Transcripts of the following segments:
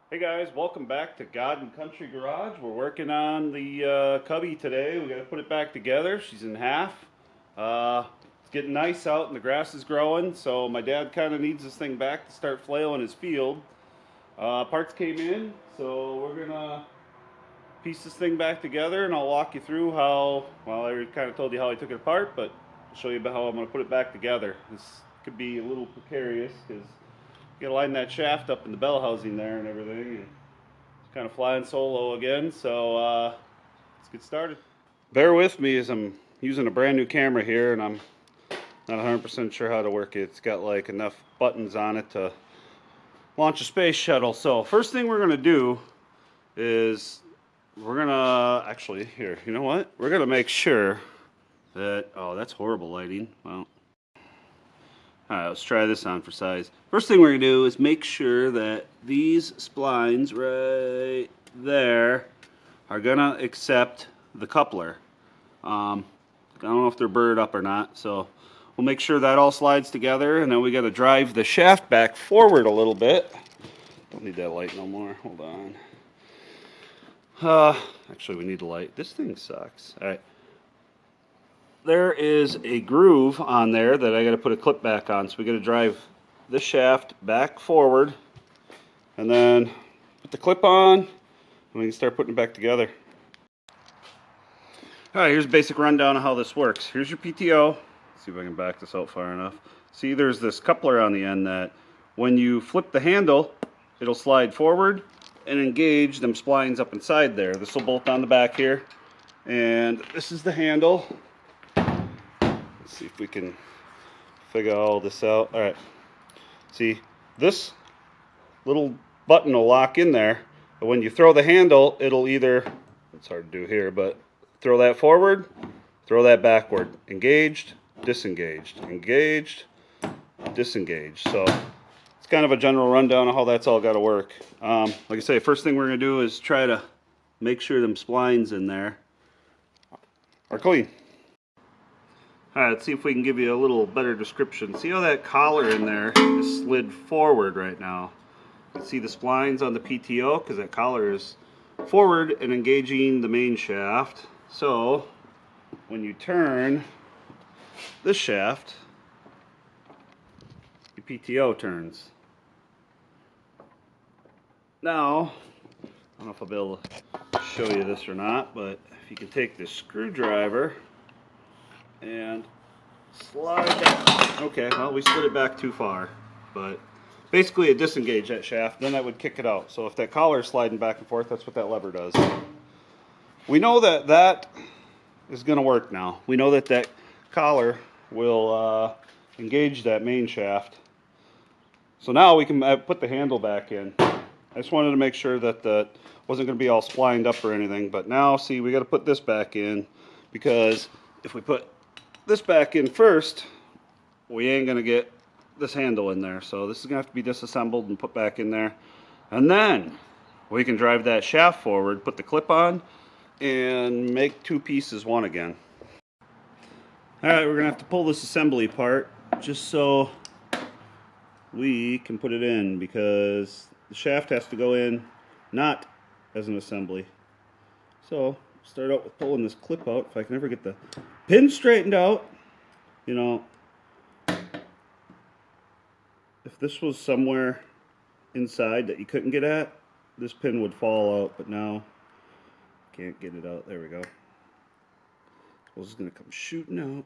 Hey guys, welcome back to God and Country Garage. We're working on the cubby today. We got to put it back together. She's in half. It's getting nice out and the grass is growing, so my dad kind of needs this thing back to start flailing his field. Parts came in, so we're gonna piece this thing back together, and I'll walk you through how. Well, I already kind of told you how I took it apart, but I'll show you about how I'm gonna put it back together. This could be a little precarious because you gotta line that shaft up in the bell housing there and everything. And kind of flying solo again, so let's get started. Bear with me as I'm using a brand new camera here and I'm not 100% sure how to work it. It's got like enough buttons on it to launch a space shuttle. So first thing we're gonna do is we're gonna actually, here, you know what? We're gonna make sure that, oh, that's horrible lighting. Well, alright, let's try this on for size. First thing we're going to do is make sure that these splines right there are going to accept the coupler. I don't know if they're burred up or not, so we'll make sure that all slides together, and then we got to drive the shaft back forward a little bit. Don't need that light no more. Hold on. Actually, we need the light. This thing sucks. Alright. There is a groove on there that I got to put a clip back on, so we got to drive this shaft back forward and then put the clip on and we can start putting it back together. Alright, here's a basic rundown of how this works. Here's your PTO. Let's see if I can back this out far enough. See, there's this coupler on the end that when you flip the handle, it'll slide forward and engage them splines up inside there. This will bolt on the back here, and this is the handle. Let's see if we can figure all this out. All right. See, this little button will lock in there, but when you throw the handle, it'll either, it's hard to do here, but throw that forward, throw that backward. Engaged, disengaged, engaged, disengaged. So it's kind of a general rundown of how that's all got to work. Like I say, first thing we're going to do is try to make sure them splines in there are clean. Alright, let's see if we can give you a little better description. See how that collar in there is slid forward right now? You can see the splines on the PTO because that collar is forward and engaging the main shaft. So, when you turn this shaft, your PTO turns. Now, I don't know if I'll be able to show you this or not, but if you can take this screwdriver and slide that. Okay, well, we slid it back too far, but basically it disengaged that shaft, then that would kick it out. So if that collar is sliding back and forth, that's what that lever does. We know that that is going to work now. We know that that collar will engage that main shaft. So now we can put the handle back in. I just wanted to make sure that that wasn't going to be all splined up or anything, but now see, we got to put this back in, because if we put this back in first, we ain't gonna get this handle in there, so this is gonna have to be disassembled and put back in there, and then we can drive that shaft forward, put the clip on, and make two pieces one again. Alright, we're gonna have to pull this assembly apart just so we can put it in, because the shaft has to go in not as an assembly. So start out with pulling this clip out. If I can ever get the pin straightened out, you know, if this was somewhere inside that you couldn't get at, this pin would fall out, but now can't get it out. There we go. This is going to come shooting out.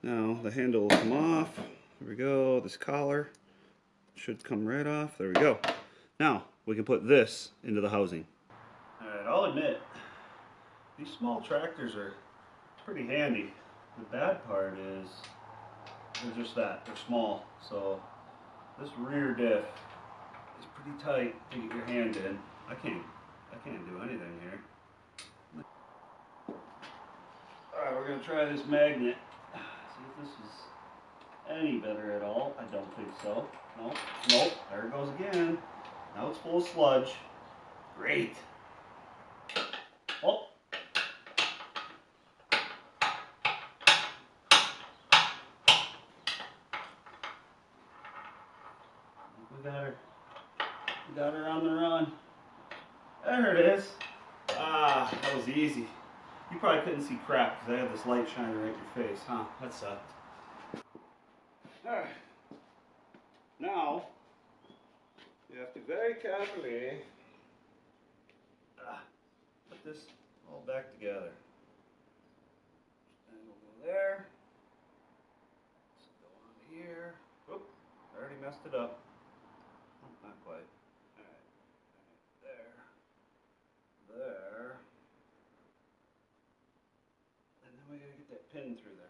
Now the handle will come off. There we go. This collar should come right off. There we go. Now we can put this into the housing. Alright, I'll admit, these small tractors are pretty handy. The bad part is they're just that, they're small. So this rear diff is pretty tight to get your hand in. I can't do anything here. Alright, we're going to try this magnet. See if this is any better at all. I don't think so. Nope, nope, there it goes again. Now it's full of sludge. Great. Oh. We got her on the run. There it is. Ah, that was easy. You probably couldn't see crap because I had this light shining right in your face, huh? That sucked. Alright. Now, you have to very carefully put this all back together. And we'll go there. Let's go on here. Oop, I already messed it up. Oh, not quite. Alright. There. And then we gotta get that pin through there.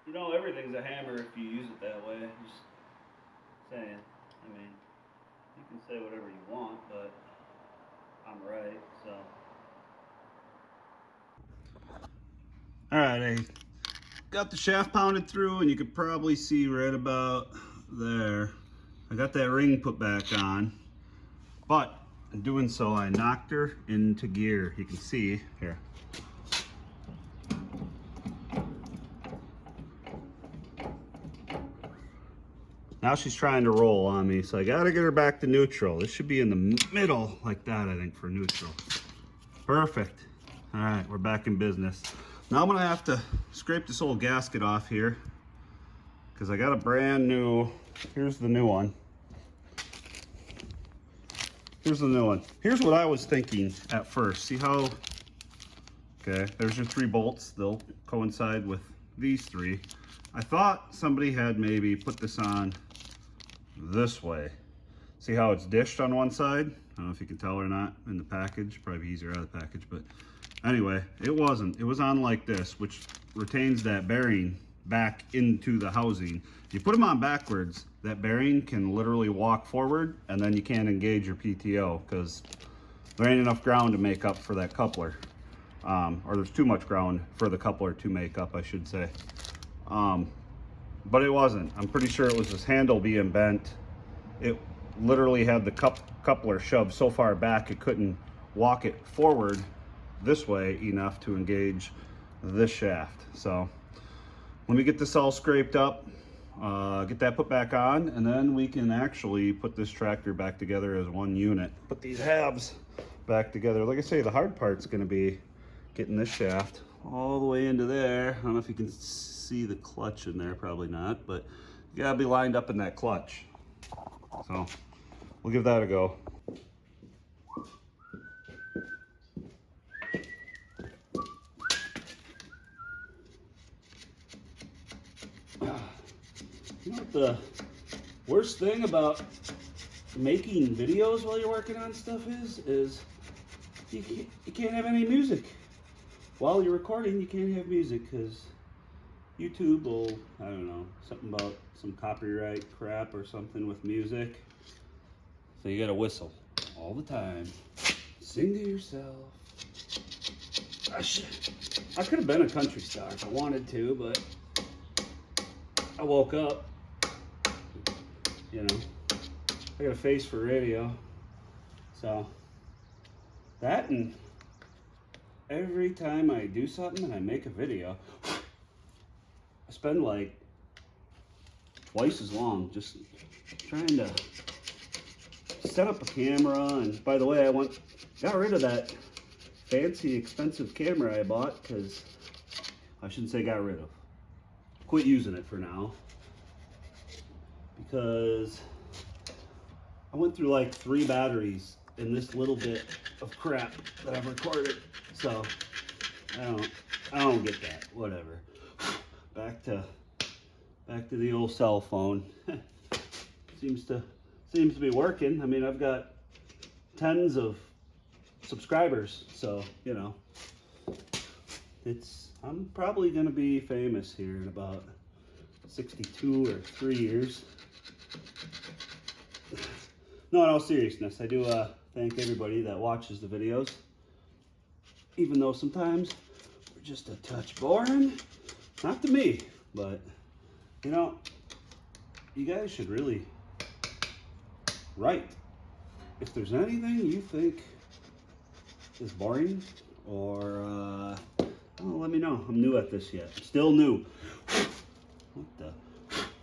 You know, everything's a hammer if you use it that way. Just saying. I mean, you can say whatever you want, but I'm right, so. Alright, I got the shaft pounded through, and you could probably see right about there. I got that ring put back on, but in doing so, I knocked her into gear. You can see here. Now she's trying to roll on me, so I gotta get her back to neutral. This should be in the middle like that, I think, for neutral. Perfect. All right, we're back in business. Now I'm gonna have to scrape this old gasket off here because I got a brand new, here's the new one. Here's the new one. Here's what I was thinking at first. See how, okay, there's your 3 bolts. They'll coincide with these 3. I thought somebody had maybe put this on this way. See how it's dished on one side? I don't know if you can tell or not in the package. Probably easier out of the package, but anyway, it wasn't. It was on like this, which retains that bearing back into the housing. You put them on backwards, that bearing can literally walk forward, and then you can't engage your PTO because there ain't enough ground to make up for that coupler. Or there's too much ground for the coupler to make up, I should say. But it wasn't. I'm pretty sure it was this handle being bent. It literally had the coupler shoved so far back it couldn't walk it forward this way enough to engage this shaft. So let me get this all scraped up, get that put back on, and then we can actually put this tractor back together as one unit. Put these halves back together. Like I say, the hard part's gonna be getting this shaft all the way into there. I don't know if you can see the clutch in there, probably not, but you gotta be lined up in that clutch. So we'll give that a go. You know what the worst thing about making videos while you're working on stuff is you can't have any music. While you're recording, you can't have music because YouTube will, I don't know, something about some copyright crap or something with music. So you gotta whistle all the time. Sing to yourself. I could have been a country star if I wanted to, but I woke up, you know, I got a face for radio. So that, and every time I do something and I make a video, I spend like twice as long just trying to set up a camera. And by the way, got rid of that fancy expensive camera I bought, because I shouldn't say got rid of, quit using it for now, because I went through like 3 batteries in this little bit of crap that I've recorded. So I don't get that. Whatever. Back to the old cell phone. seems to be working. I mean, I've got tens of subscribers, so you know, I'm probably gonna be famous here in about 62 or 3 years. No, in all seriousness, I do thank everybody that watches the videos, even though sometimes we're just a touch boring. Not to me, but you know, you guys should really write if there's anything you think is boring or well, let me know. I'm new at this yet. Still new. What the?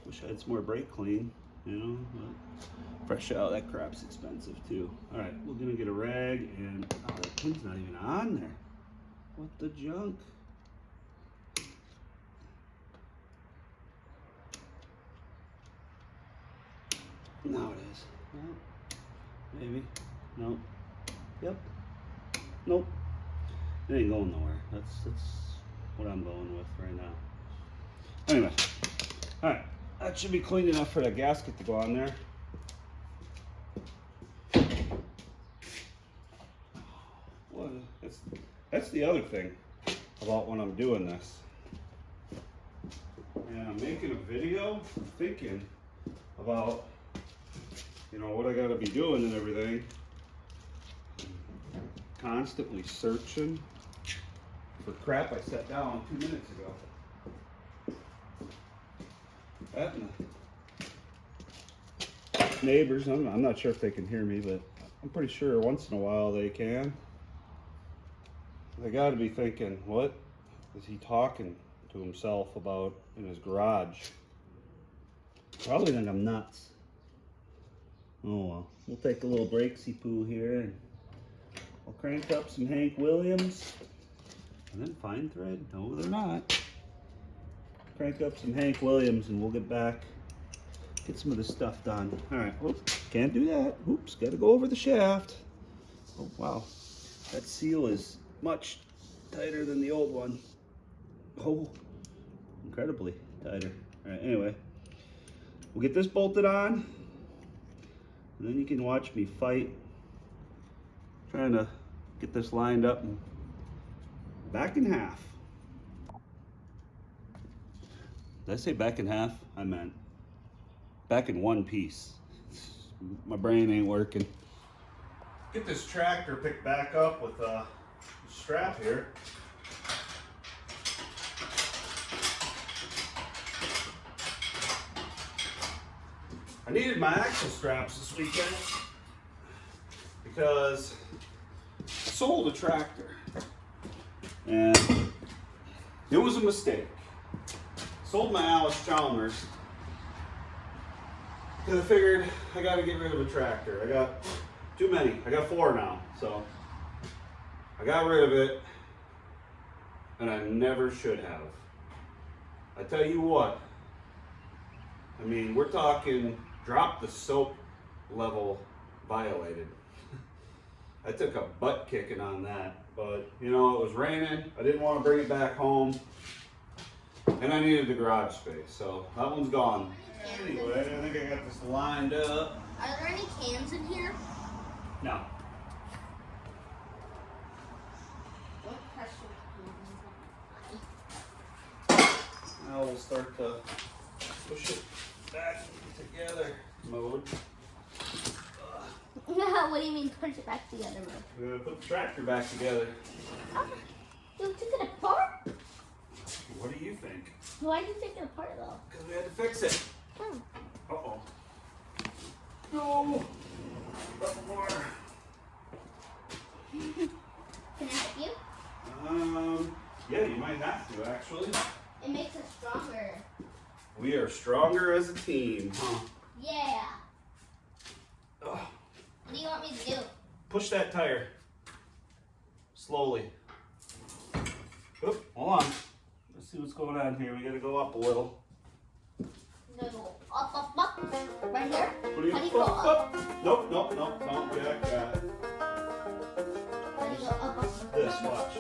Wish I had some more brake clean, you know. But fresh out, that crap's expensive too. All right, we're gonna get a rag and oh, the pin's not even on there. What the junk? Now it is. Well, maybe. Nope. Yep. Nope. It ain't going nowhere. That's what I'm going with right now. Anyway. Alright. That should be clean enough for that gasket to go on there. Well, that's the other thing about when I'm doing this. And I'm making a video, I'm thinking about, you know, what I gotta be doing and everything. Constantly searching for crap I set down 2 minutes ago. That and the neighbors, I'm not sure if they can hear me, but I'm pretty sure once in a while they can. They gotta be thinking, what is he talking to himself about in his garage? Probably think I'm nuts. Oh well, we'll take a little breaksy poo here and I'll crank up some Hank Williams and then fine thread. No, they're not. Crank up some Hank Williams and we'll get back, get some of this stuff done. All right, oops, can't do that. Oops, gotta go over the shaft. Oh wow, that seal is much tighter than the old one. Oh, incredibly tighter. All right, anyway, we'll get this bolted on. And then you can watch me fight, trying to get this lined up and back in half. Did I say back in half? I meant back in one piece. My brain ain't working. Get this tractor picked back up with a strap here. I needed my axle straps this weekend because I sold a tractor and it was a mistake. Sold my Alice Chalmers because I figured I got to get rid of a tractor. I got too many. I got 4 now, so I got rid of it and I never should have. I tell you what, I mean, we're talking drop the soap level violated. I took a butt kicking on that, but you know, it was raining. I didn't want to bring it back home and I needed the garage space, so that one's gone. Anyway, I think I got this lined up. Are there any cans in here? No. What pressure? Now we'll start to push it back together mode. What do you mean push it back together mode? We're gonna put the tractor back together. You took it apart? What do you think? Why did you take it apart though? Because we had to fix it. Hmm. Uh-oh. No! Got more. Can I help you? Yeah, you might have to actually. It makes us stronger. We are stronger as a team, huh? Yeah. Ugh. What do you want me to do? Push that tire. Slowly. Oop, hold on. Let's see what's going on here. We gotta go up a little. No, up. Right here? What do you, How do you go up? Nope. Yeah. How do you go up? This, watch.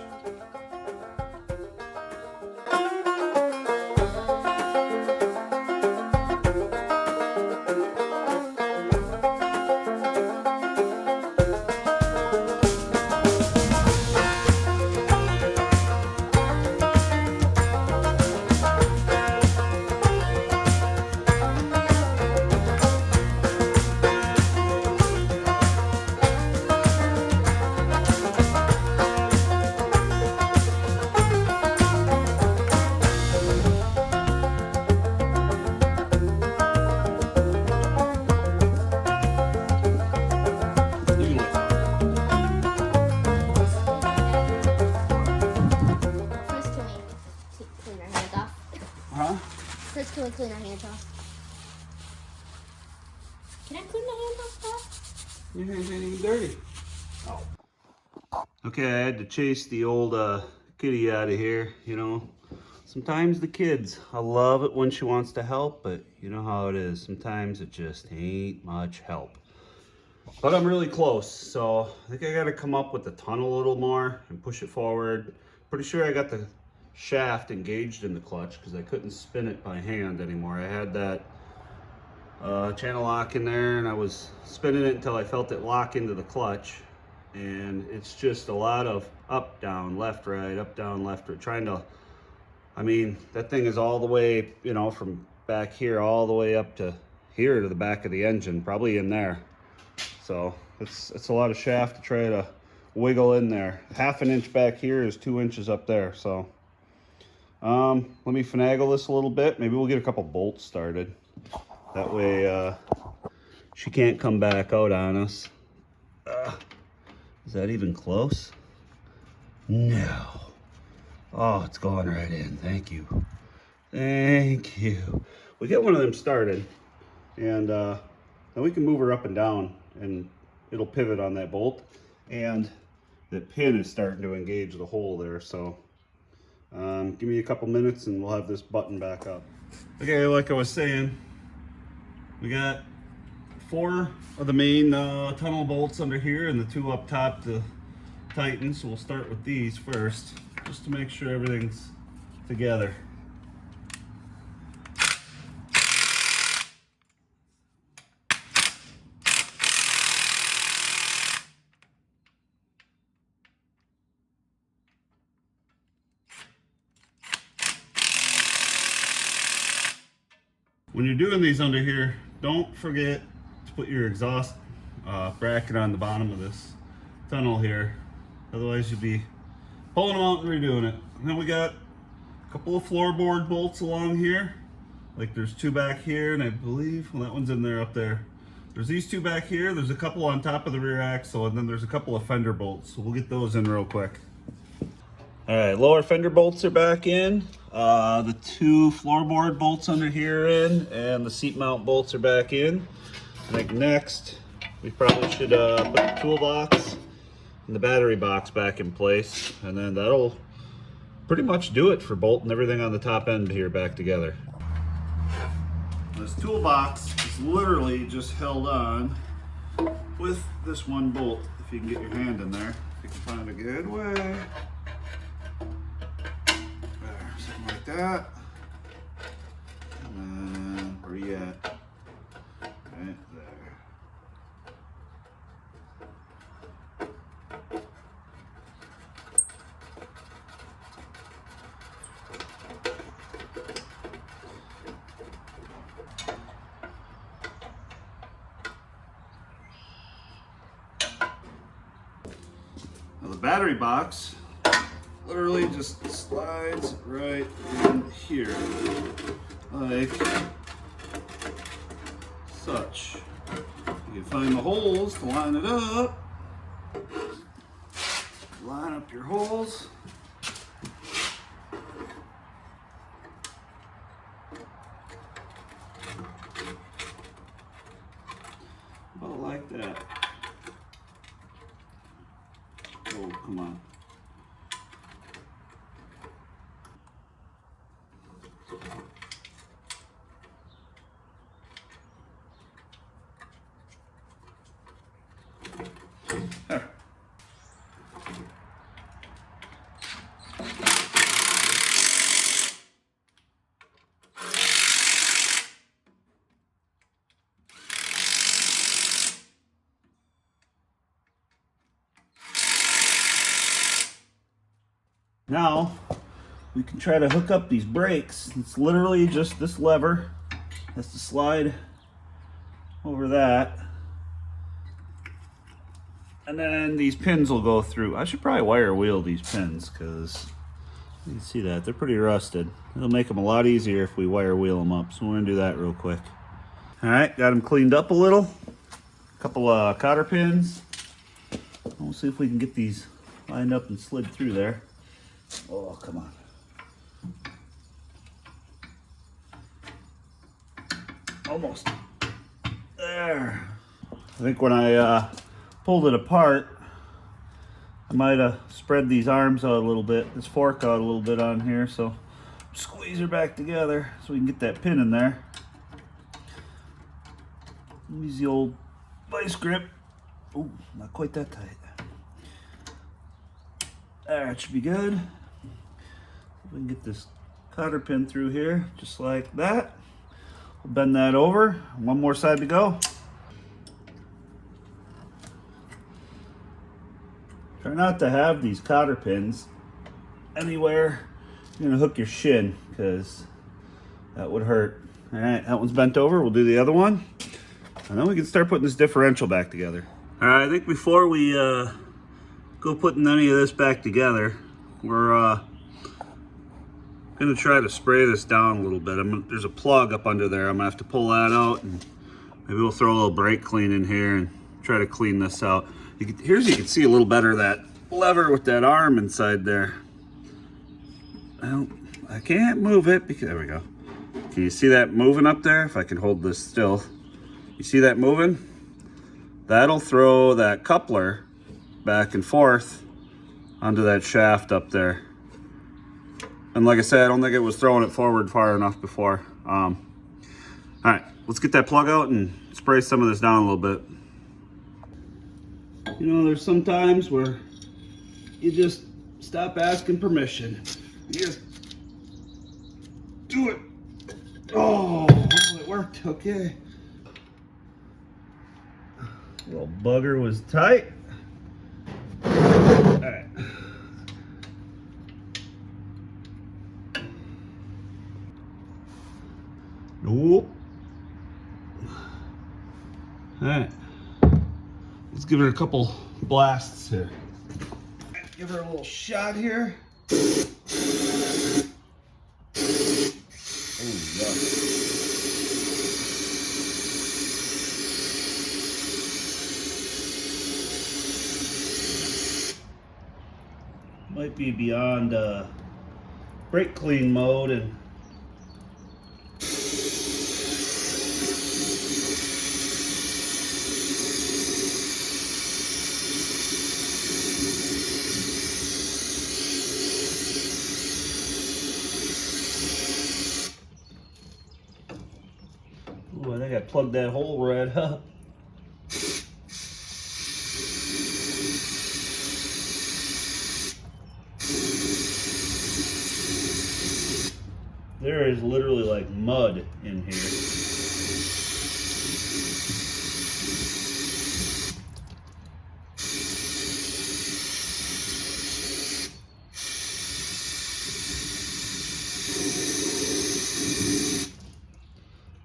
Clean our hands off. Huh? First, can we clean our hands off? Can I clean my hands off, Dad? Your hands ain't even dirty. Oh. Okay, I had to chase the old kitty out of here, you know. Sometimes the kids, I love it when she wants to help, but you know how it is. Sometimes it just ain't much help. But I'm really close, so I think I gotta come up with the tunnel a little more and push it forward. Pretty sure I got the shaft engaged in the clutch because I couldn't spin it by hand anymore. I had that channel lock in there and I was spinning it until I felt it lock into the clutch. And it's just a lot of up, down, left, right, up, down, left, right, trying to, I mean, that thing is all the way, you know, from back here all the way up to here to the back of the engine, probably in there. So it's a lot of shaft to try to wiggle in there. Half an inch back here is 2 inches up there. So let me finagle this a little bit. Maybe we'll get a couple bolts started. That way she can't come back out on us. Is that even close? No. Oh, it's going right in. Thank you. Thank you. We get one of them started, and then we can move her up and down, and it'll pivot on that bolt. And the pin is starting to engage the hole there, so give me a couple minutes and we'll have this button back up. Okay, like I was saying, we got 4 of the main tunnel bolts under here and the 2 up top to tighten. So we'll start with these first, just to make sure everything's together. When you're doing these under here, don't forget to put your exhaust bracket on the bottom of this tunnel here. Otherwise you'll be pulling them out and redoing it. And then we got a couple of floorboard bolts along here. Like there's 2 back here, and I believe, well, that one's in there up there. There's these 2 back here. There's a couple on top of the rear axle, and then there's a couple of fender bolts. So we'll get those in real quick. All right, lower fender bolts are back in. The 2 floorboard bolts under here are in, and the seat mount bolts are back in. I think next, we probably should put the toolbox and the battery box back in place, and then that'll pretty much do it for bolting everything on the top end here back together. This toolbox is literally just held on with this 1 bolt. If you can get your hand in there, if you can find a good way. There, something like that. And then where you at? Right there. Now the battery box literally just slides right in here, like such. You can find the holes to line it up. Line up your holes. About like that. Oh, come on. There. Now we can try to hook up these brakes. It's literally just this lever has to slide over that, and then these pins will go through. I should probably wire wheel these pins because you can see that they're pretty rusted. It'll make them a lot easier if we wire wheel them up, so we're gonna do that real quick. All right, got them cleaned up a little. A couple cotter pins. We'll see if we can get these lined up and slid through there. Oh, come on. almost there. I think when I pulled it apart, I might have spread these arms out a little bit, this fork out a little bit on here, so squeeze her back together so we can get that pin in there. Use the old vice grip. Oh, not quite that tight. That should be good. We can get this cotter pin through here, just like that. We'll bend that over. One more side to go. Try not to have these cotter pins anywhere you're gonna hook your shin, because that would hurt. All right, that one's bent over. We'll do the other one, and then we can start putting this differential back together. All right, I think before we go putting any of this back together, we're gonna try to spray this down a little bit. There's a plug up under there. I'm gonna have to pull that out, and maybe we'll throw a little brake clean in here and try to clean this out. Here you can see a little better that lever with that arm inside there. Well, I can't move it because, there we go. Can you see that moving up there? If I can hold this still. You see that moving? That'll throw that coupler back and forth onto that shaft up there. And like I said, I don't think it was throwing it forward far enough before. All right, let's get that plug out and spray some of this down a little bit. You know, there's some times where you just stop asking permission. You just do it. Oh, it worked. Okay. Little bugger was tight. All right. Nope. All right. Let's give her a couple blasts here. Give her a little shot here. Oh, yeah. Might be beyond brake clean mode, and I think I plugged that hole right up. There is literally like mud in here.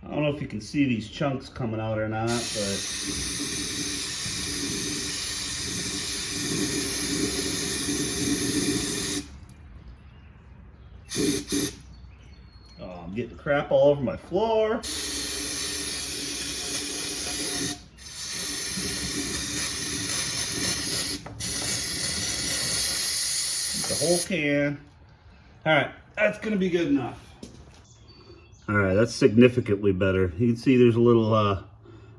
I don't know if you can see these chunks coming out or not, but oh, I'm getting crap all over my floor. The whole can. All right, that's gonna be good enough. All right, that's significantly better. You can see there's a little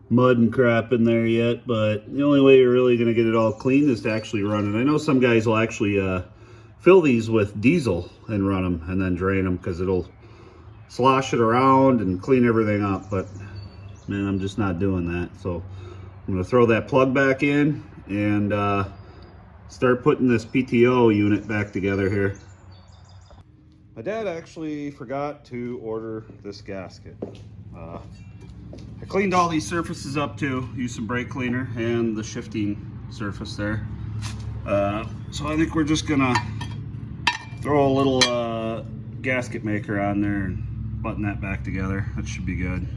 mud and crap in there yet, but the only way you're really gonna get it all clean is to actually run it. I know some guys will actually fill these with diesel and run them and then drain them, because it'll slosh it around and clean everything up, but man, I'm just not doing that. So I'm gonna throw that plug back in and start putting this PTO unit back together here. My dad actually forgot to order this gasket. I cleaned all these surfaces up too, used some brake cleaner and the shifting surface there. So I think we're just gonna throw a little gasket maker on there and button that back together. That should be good.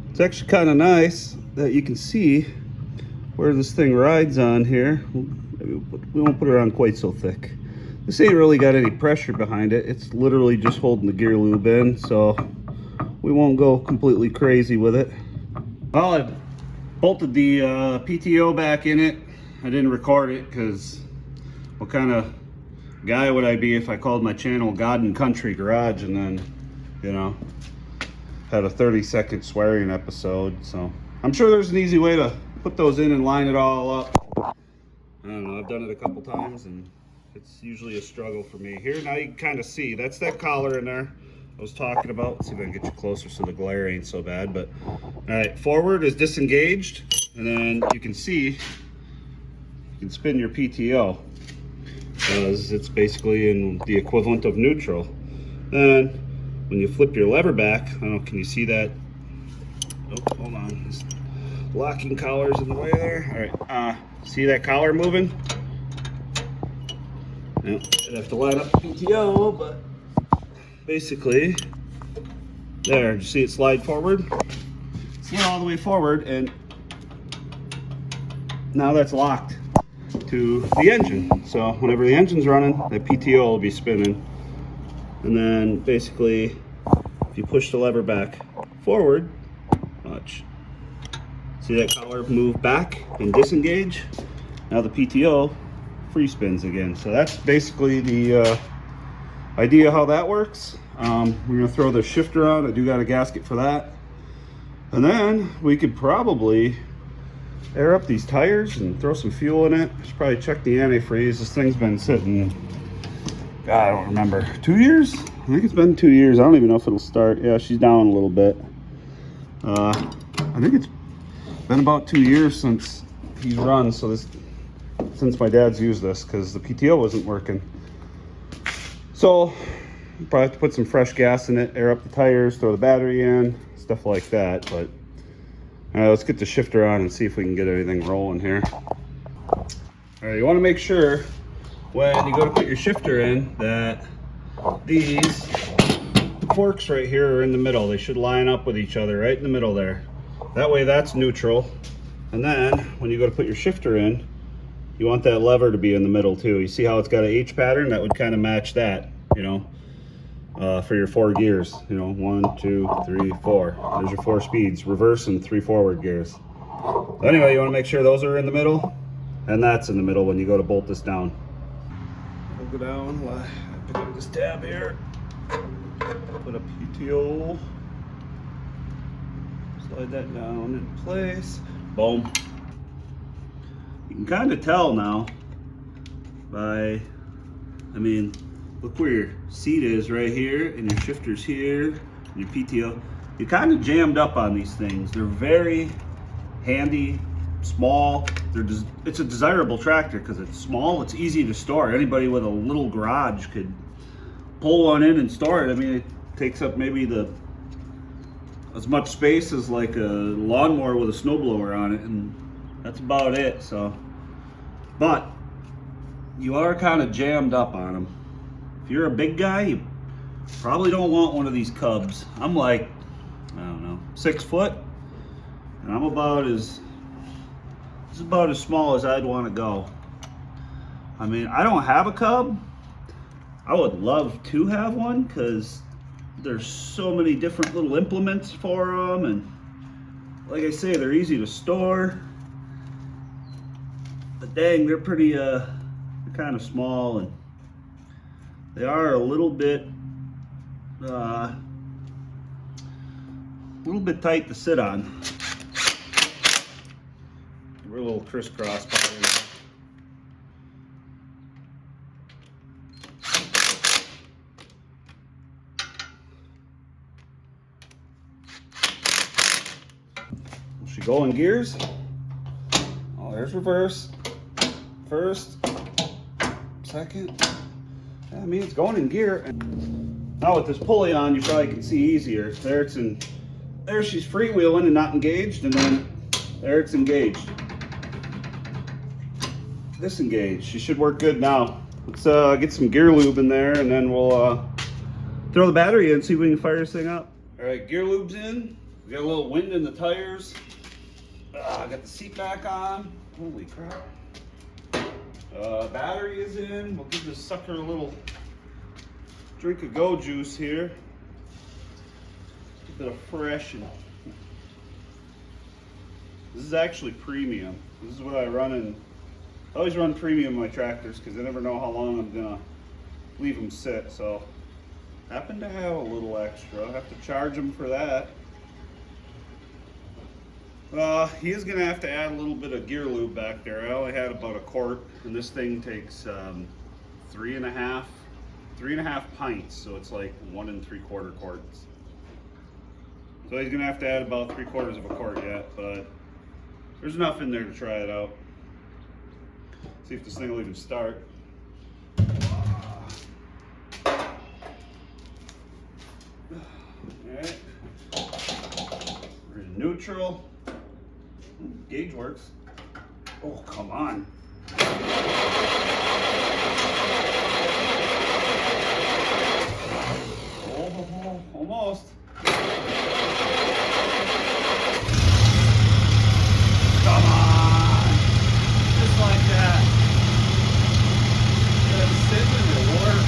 It's actually kind of nice that you can see where this thing rides on here. We won't put it on quite so thick. This ain't really got any pressure behind it. It's literally just holding the gear lube in, so we won't go completely crazy with it. Well, I bolted the PTO back in it. I didn't record it because what kind of guy would I be if I called my channel God and Country Garage and then, you know, had a 30-second swearing episode, so I'm sure there's an easy way to put those in and line it all up. I don't know, I've done it a couple times and it's usually a struggle for me. Here, now you can kind of see, that's that collar in there I was talking about. Let's see if I can get you closer so the glare ain't so bad. But all right, forward is disengaged, and then you can see you can spin your PTO because it's basically in the equivalent of neutral. Then when you flip your lever back, I don't know, can you see that? Oh, hold on, this locking collar's in the way there. All right, see that collar moving? Now, I'd have to line up the PTO, but basically, there, you see it slide forward? Slid all the way forward, and now that's locked to the engine. So whenever the engine's running, that PTO will be spinning. And then basically, if you push the lever back forward, watch. See that collar move back and disengage? Now the PTO free spins again. So that's basically the idea how that works. We're gonna throw the shifter on. I do got a gasket for that. And then we could probably air up these tires and throw some fuel in it. Should probably check the antifreeze. This thing's been sitting, God, I don't remember, 2 years? I think it's been 2 years. I don't even know if it'll start. Yeah, she's down a little bit. I think it's been about 2 years since he's run, since my dad's used this, because the PTO wasn't working. So probably have to put some fresh gas in it, air up the tires, throw the battery in, stuff like that. But let's get the shifter on and see if we can get everything rolling here. All right, you want to make sure when you go to put your shifter in that these forks right here are in the middle. They should line up with each other right in the middle there. That way that's neutral. And then when you go to put your shifter in, you want that lever to be in the middle too. You see how it's got an H pattern? That would kind of match that, you know, for your 4 gears. You know, 1, 2, 3, 4. There's your 4 speeds, reverse and 3 forward gears. So anyway, you want to make sure those are in the middle, and that's in the middle when you go to bolt this down. We'll go down, pick up this tab here, put a PTO, slide that down in place, boom. You can kind of tell now by, I mean, look where your seat is right here, and your shifter's here, and your PTO. You're kind of jammed up on these things. They're very handy, small. It's a desirable tractor because it's small, it's easy to store. Anybody with a little garage could pull one in and store it. I mean, it takes up maybe as much space as like a lawnmower with a snowblower on it, and that's about it. So, but you are kind of jammed up on them. If you're a big guy, you probably don't want one of these Cubs. I'm like, I don't know, 6 foot, and I'm this is about as small as I'd want to go. I mean, I don't have a Cub. I would love to have one because there's so many different little implements for them, and like I say, they're easy to store. But dang, they're pretty they're kind of small, and they are a little bit tight to sit on. We're a little crisscross probably. She go in gears. Oh, there's reverse. First, second. I mean, it's going in gear. Now with this pulley on, you probably can see easier. There she's freewheeling and not engaged, and then there it's engaged. Disengaged. She should work good now. Let's get some gear lube in there, and then we'll throw the battery in and see if we can fire this thing up. All right, gear lube's in. We got a little wind in the tires. I got the seat back on. Holy crap. Battery is in. We'll give this sucker a little drink of go juice here. A bit of fresh. This is actually premium. This is what I always run premium in my tractors because I never know how long I'm gonna leave them sit. So happen to have a little extra. I'll have to charge them for that. He is going to have to add a little bit of gear lube back there. I only had about a quart, and this thing takes 3.5 pints, so it's like 1 3/4 quarts. So he's going to have to add about 3/4 of a quart yet, but there's enough in there to try it out. See if this thing will even start. Alright. We're in neutral. Gauge works. Oh, come on. Oh, almost. Come on. Just like that. Gotta sit in the water.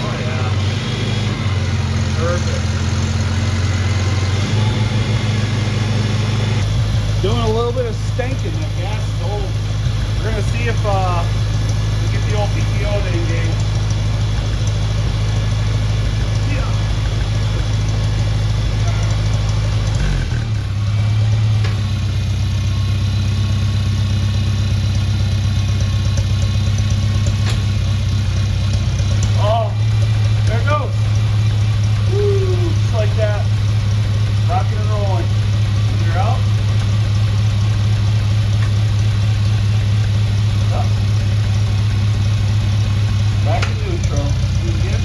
Oh yeah. Perfect. Doing a little bit of stanking. That gas is old. We're gonna see if we get the old PTO to engage. Yeah. Oh, there it goes. Woo, just like that. Rocking and rolling. You're out. Up. Back to neutral. Do it again.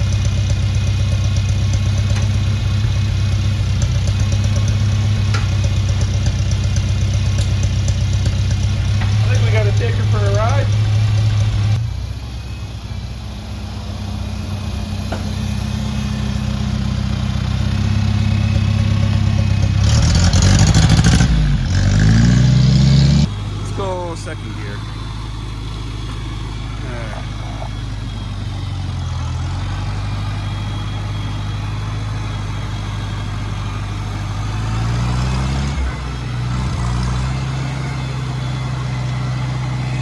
I think we got to take her for a ride. Let's go second gear.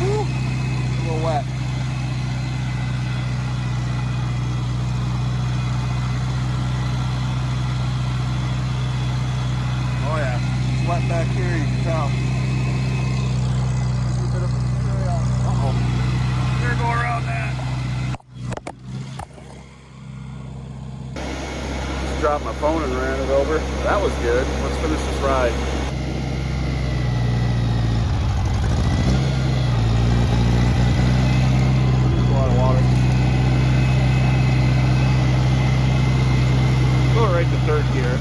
Woo, a little wet. Oh yeah, it's wet back here, you can tell. A bit of a trail. Uh-oh. Better go around that. Just dropped my phone and ran it over. That was good. Let's finish this ride. There's a lot of water. Go right to third gear.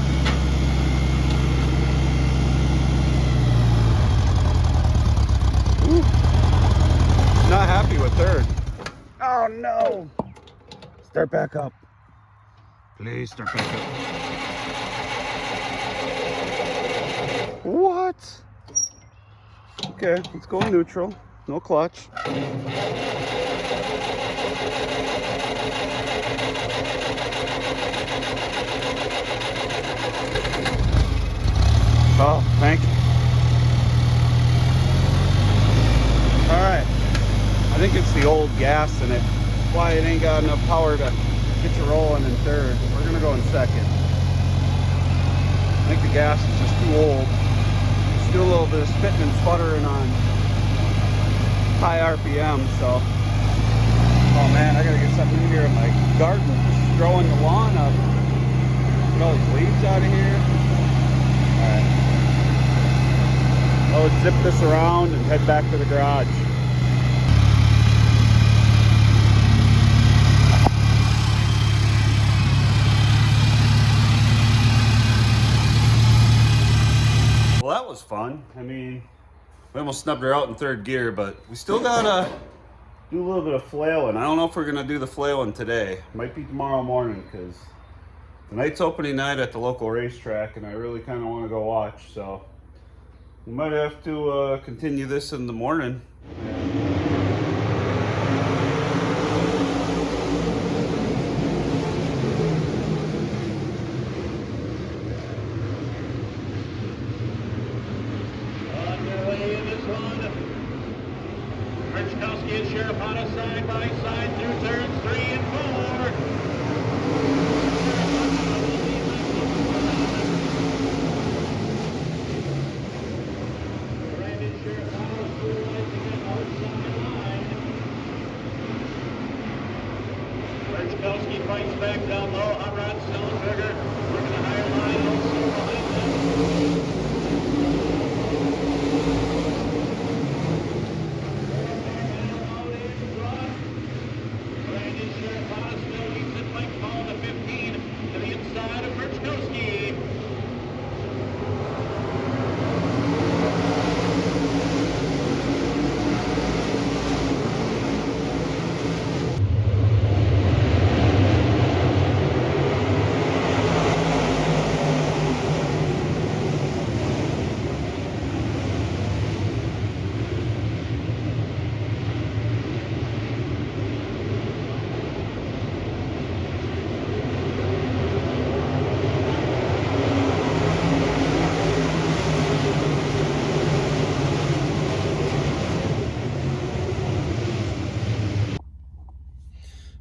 Ooh. Not happy with third. Oh no! Start back up. Please start back up. What? Okay, let's go in neutral. No clutch. Oh, thank you. Alright. I think it's the old gas in it. Why it ain't got enough power to get you rolling in third. We're gonna go in second. I think the gas is just too old. Just do a little bit of spitting and sputtering on high RPM, so. Oh man, I gotta get something in here in my garden. Just growing the lawn up. Get all these leaves out of here. Alright. Well, let's zip this around and head back to the garage. Well, that was fun. I mean, we almost snubbed her out in third gear, but we still gotta do a little bit of flailing. I don't know if we're gonna do the flailing today. Might be tomorrow morning, because tonight's opening night at the local racetrack, and I really kind of want to go watch. So we might have to continue this in the morning. is Sheriff on a side by side through turns 3 and 4. Rejoining fights back down low. Hot Rod Snellenberger working the higher line also behind them. Randy Sheriff on a still leads it like Paul to 15 to the inside of Berchkowski.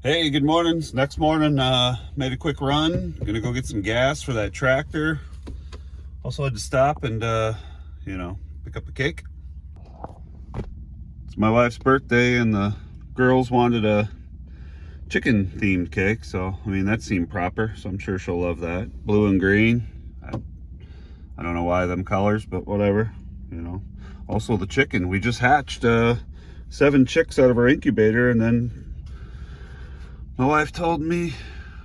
Hey, good morning. Next morning, made a quick run. Gonna go get some gas for that tractor. Also had to stop and, pick up a cake. It's my wife's birthday and the girls wanted a chicken themed cake. So, that seemed proper. So I'm sure she'll love that. Blue and green. I don't know why them colors, but whatever, Also the chicken. We just hatched 7 chicks out of our incubator, and then my wife told me,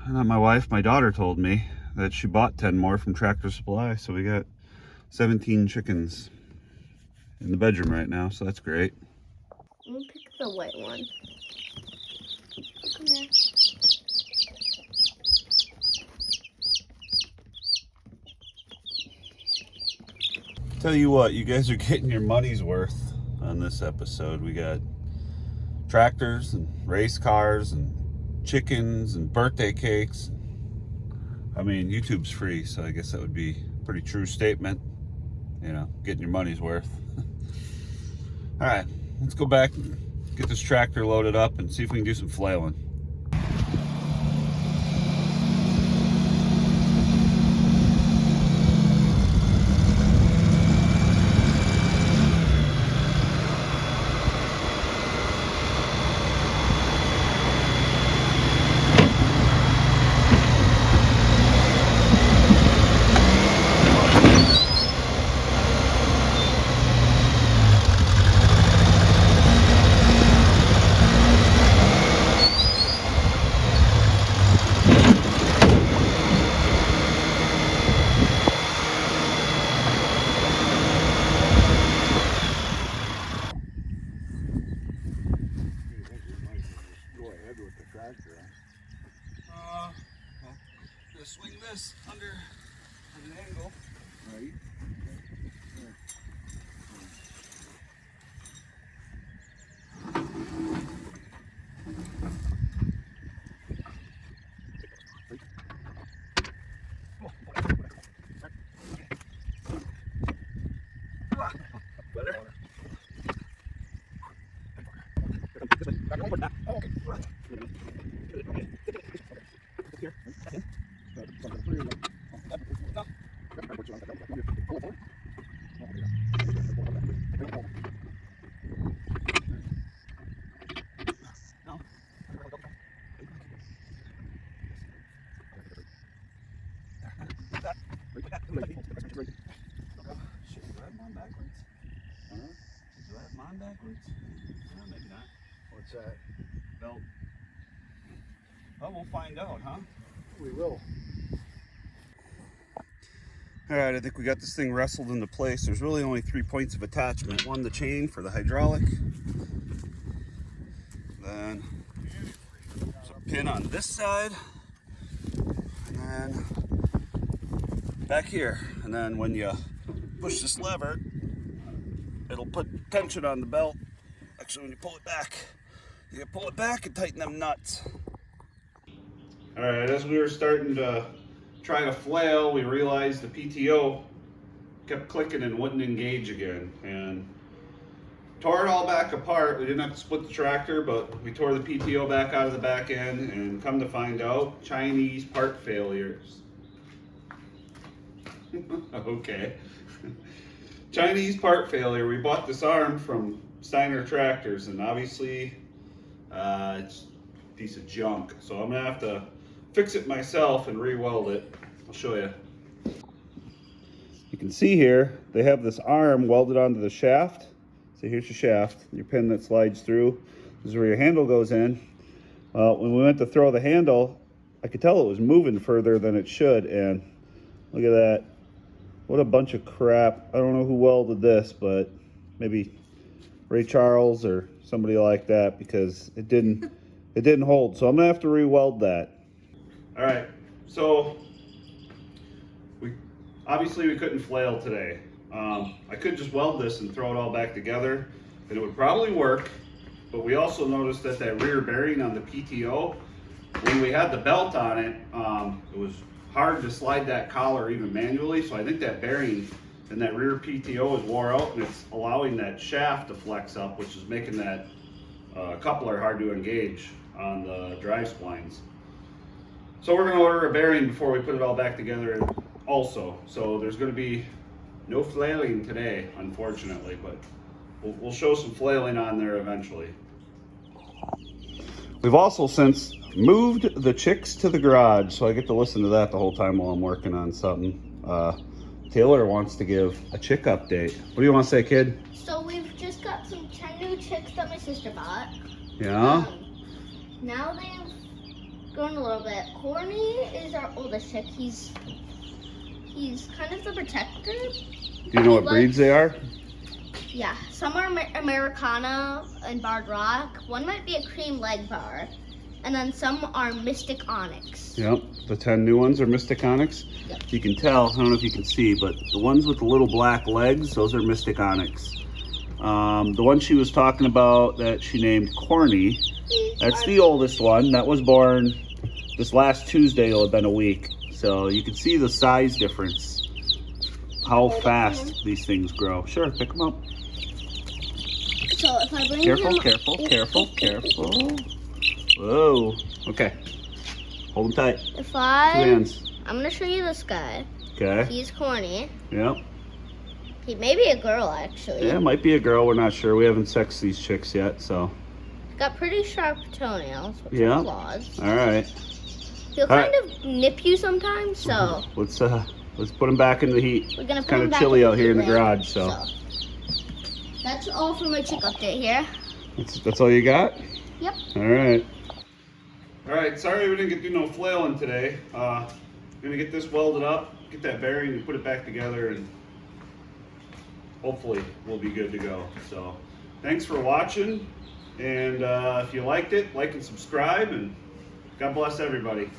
not my wife, my daughter told me that she bought 10 more from Tractor Supply. So we got 17 chickens in the bedroom right now. So that's great. I'm gonna pick the white one. Come here. Tell you what, you guys are getting your money's worth on this episode. We got tractors and race cars and chickens and birthday cakes. YouTube's free, so I guess that would be a pretty true statement. Getting your money's worth. All right, let's go back, get this tractor loaded up, and see if we can do some flailing. Swing this under at an angle. Right. Better. Maybe not. What's that? Belt. Well, we'll find out, huh? We will. All right, I think we got this thing wrestled into place. There's really only 3 points of attachment. One, the chain for the hydraulic. Then there's a pin on this side. And then back here. And then when you push this lever, it'll put tension on the belt. Actually, when you pull it back, you pull it back and tighten them nuts. All right, as we were starting to try to flail, we realized the PTO kept clicking and wouldn't engage again. And tore it all back apart. We didn't have to split the tractor, but we tore the PTO back out of the back end, and come to find out, Chinese part failures. Okay. Chinese part failure. We bought this arm from Steiner Tractors, and obviously it's a piece of junk. So I'm gonna have to fix it myself and re-weld it. I'll show you. You can see here, they have this arm welded onto the shaft. So here's your shaft, your pin that slides through. This is where your handle goes in. When we went to throw the handle, I could tell it was moving further than it should, and look at that. What a bunch of crap. I don't know who welded this, but maybe Ray Charles or somebody like that, because it didn't hold. So I'm gonna have to re-weld that. All right, so obviously we couldn't flail today. I could just weld this and throw it all back together, and it would probably work, but we also noticed that that rear bearing on the PTO, when we had the belt on it, it was hard to slide that collar even manually, so I think that bearing and that rear PTO is wore out, and it's allowing that shaft to flex up, which is making that coupler hard to engage on the drive splines. So we're going to order a bearing before we put it all back together also. So there's going to be no flailing today, unfortunately, but we'll show some flailing on there eventually. We've also since moved the chicks to the garage, so I get to listen to that the whole time while I'm working on something. Taylor wants to give a chick update. What do you want to say, kid? So we've just got some 10 new chicks that my sister bought. Yeah? Now they've grown a little bit. Corny is our oldest chick. He's kind of the protector. Do you know what breeds they are? Yeah, some are Americana and Barred Rock. One might be a cream leg bar. And then some are Mystic Onyx. Yep, the 10 new ones are Mystic Onyx. Yep. You can tell, I don't know if you can see, but the ones with the little black legs, those are Mystic Onyx. The one she was talking about that she named Corny, that's the oldest one. That was born this last Tuesday. It'll have been a week. So you can see the size difference, how fast these things grow. Sure, pick them up. So if I bring Careful, him... careful. Whoa. Okay. Hold them tight. If Two hands. I'm going to show you this guy. Okay. He's Corny. Yep. He may be a girl, actually. Yeah, might be a girl. We're not sure. We haven't sexed these chicks yet, so. He's got pretty sharp toenails, which Yeah. are claws. All right. He'll kind of nip you sometimes, so Let's put him back in the heat. we're gonna It's put kind him of back chilly in out here in the heat ring. garage, so. That's all for my chick update here. That's all you got? Yep. All right. All right. Sorry we didn't do no flailing today. Gonna get this welded up, get that bearing, and put it back together, and hopefully we'll be good to go. So, thanks for watching, and if you liked it, like and subscribe, and God bless everybody.